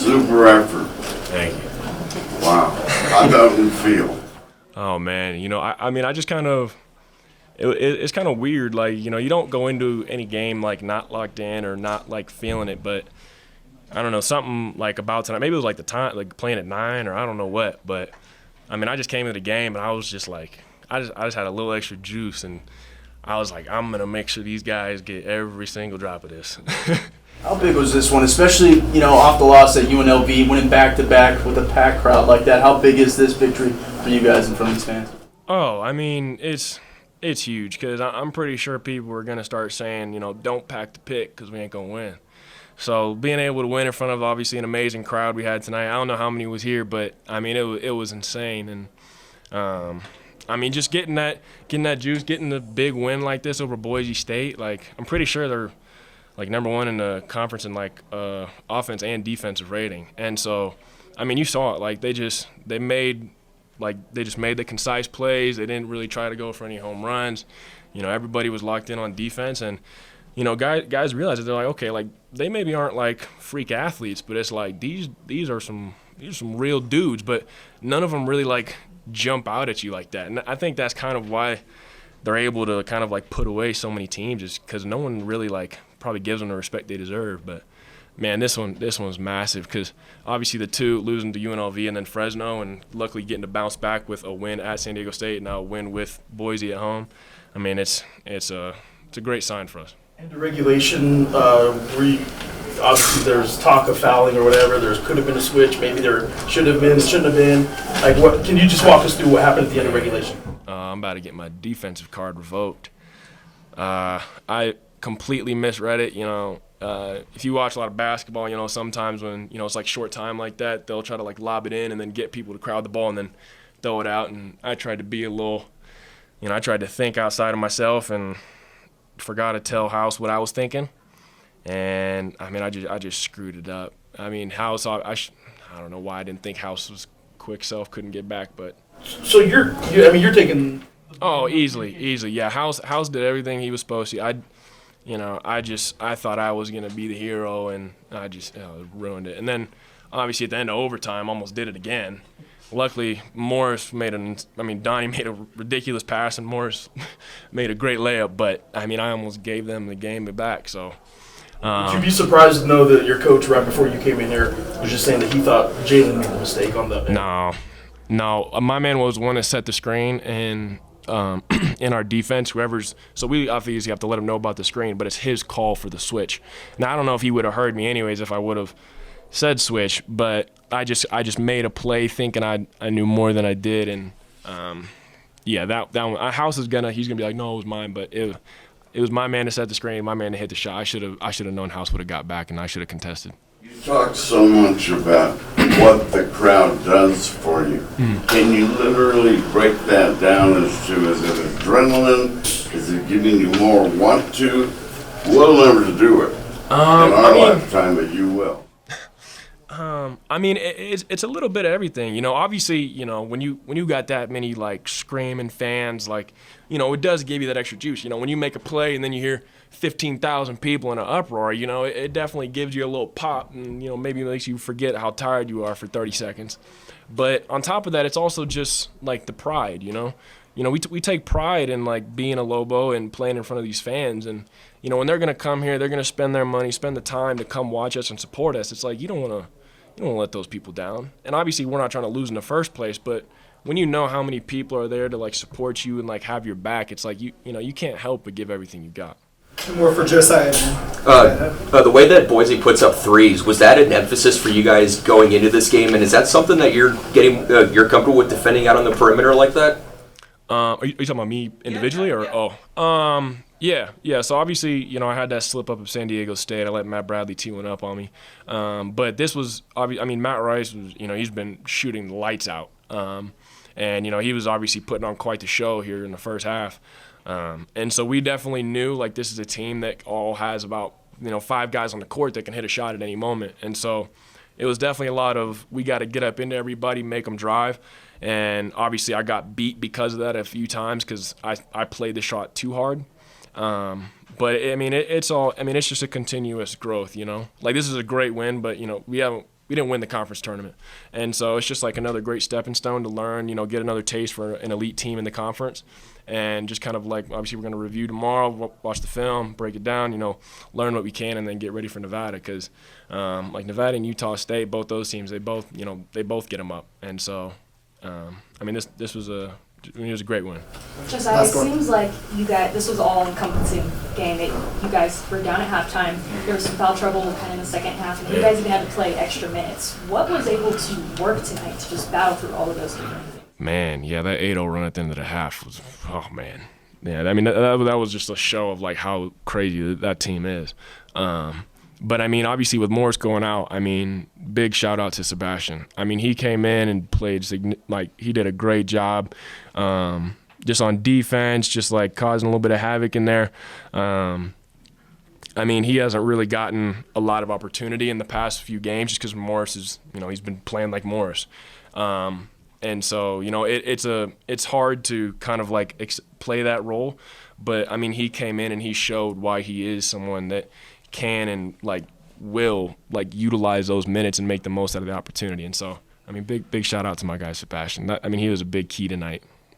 Super effort. Thank you. Wow. How does it feel? Oh, man. I mean, I just kind of it's kind of weird. Like, you don't go into any game, like, not locked in or not, like, feeling it. But, I don't know, something, like, about tonight. Maybe it was, like, the time, like, playing at 9 or I don't know what. But, I mean, I just came to the game and I was just, like, I just had a little extra juice. And I was like, I'm going to make sure these guys get every single drop of this. How big was this one, especially, off the loss at UNLV, winning back-to-back with a packed crowd like that? How big is this victory for you guys in front of these fans? Oh, I mean, it's huge because I'm pretty sure people are going to start saying, don't pack the pit because we ain't going to win. So being able to win in front of obviously an amazing crowd we had tonight, I don't know how many was here, but, I mean, it was insane. And, I mean, just getting that juice, getting the big win like this over Boise State, like, I'm pretty sure they're, like, number one in the conference in, like, offense and defensive rating. And so, I mean, you saw it. Like, they just made the concise plays. They didn't really try to go for any home runs. Everybody was locked in on defense. And, guys realized that they're like, okay, like, they maybe aren't, like, freak athletes, but it's like these are some real dudes. But none of them really, like, jump out at you like that. And I think that's kind of why they're able to kind of, like, put away so many teams, is because no one really, like, probably gives them the respect they deserve. But man, this one's massive because obviously the two losing to UNLV and then Fresno, and luckily getting to bounce back with a win at San Diego State and now a win with Boise at home. I mean, it's a great sign for us. And the regulation, obviously there's talk of fouling or whatever. There could have been a switch. Maybe there should have been, shouldn't have been. Like, what? Can you just walk us through what happened at the end of regulation? I'm about to get my defensive card revoked. I completely misread it. If you watch a lot of basketball, sometimes when, it's like short time like that, they'll try to like lob it in and then get people to crowd the ball and then throw it out. And I tried to be a little, I tried to think outside of myself and forgot to tell House what I was thinking. And I mean, I just screwed it up. I mean, House, I don't know why I didn't think House was quick self, couldn't get back, but. So you're taking. Oh, easily. Yeah, House did everything he was supposed to. I thought I was gonna be the hero, and I just ruined it. And then, obviously, at the end of overtime, almost did it again. Luckily, Morris Donnie made a ridiculous pass, and Morris made a great layup. But I mean, I almost gave them the game back. So. Would you be surprised to know that your coach, right before you came in here, was just saying that he thought Jalen made the mistake on the? No. My man was the one that set the screen, and in our defense, so we obviously have to let him know about the screen, but it's his call for the switch. Now, I don't know if he would have heard me anyways if I would have said switch, but I just made a play thinking I knew more than I did, and that one, House he's gonna be like, no, it was mine, but it was my man to set the screen, my man to hit the shot. I should have known House would have got back, and I should have contested. You talk so much about what the crowd does for you. Mm-hmm. Can you literally break that down as to, is it adrenaline? Is it giving you more want to? We'll never do it in our lifetime, but you will. I mean, it's a little bit of everything. Obviously, when you got that many like screaming fans, like, it does give you that extra juice. When you make a play and then you hear 15,000 people in an uproar, it definitely gives you a little pop and, maybe makes you forget how tired you are for 30 seconds. But on top of that, it's also just like the pride, we take pride in like being a Lobo and playing in front of these fans. And, when they're going to come here, they're going to spend their money, spend the time to come watch us and support us. It's like, you don't want to let those people down. And obviously we're not trying to lose in the first place, but when you know how many people are there to like support you and like have your back, it's like you can't help but give everything you got. More for Josiah. The way that Boise puts up threes, was that an emphasis for you guys going into this game? And is that something that you're comfortable with defending out on the perimeter like that? Are you talking about me individually Yeah. So obviously, I had that slip up of San Diego State. I let Matt Bradley tee one up on me. But this was, Matt Rice was, he's been shooting the lights out. And he was obviously putting on quite the show here in the first half. And so we definitely knew like this is a team that all has about 5 guys on the court that can hit a shot at any moment. And so it was definitely a lot of we got to get up into everybody, make them drive. And obviously I got beat because of that a few times because I played the shot too hard. But it's just a continuous growth. Like this is a great win, but we didn't win the conference tournament. And so it's just like another great stepping stone to learn, get another taste for an elite team in the conference. And just kind of like, obviously we're going to review tomorrow, watch the film, break it down, learn what we can, and then get ready for Nevada. Because like Nevada and Utah State, both those teams, they both get them up. And so, this was it was a great win. Josiah, it seems like this was all encompassing game. You guys were down at halftime. There was some foul trouble kind of in the second half, and you guys even had to play extra minutes. What was able to work tonight to just battle through all of those different things? Man, yeah, that 8-0 run at the end of the half was, oh man. Yeah, that was just a show of like how crazy that team is. But obviously with Morris going out, big shout out to Sebastian. He came in and played he did a great job, just on defense, just like causing a little bit of havoc in there. He hasn't really gotten a lot of opportunity in the past few games just because Morris is, he's been playing like Morris. And so, it's hard to kind of like play that role. But, he came in and he showed why he is someone that can and like will like utilize those minutes and make the most out of the opportunity. And so, big shout out to my guy Sebastian. He was a big key tonight.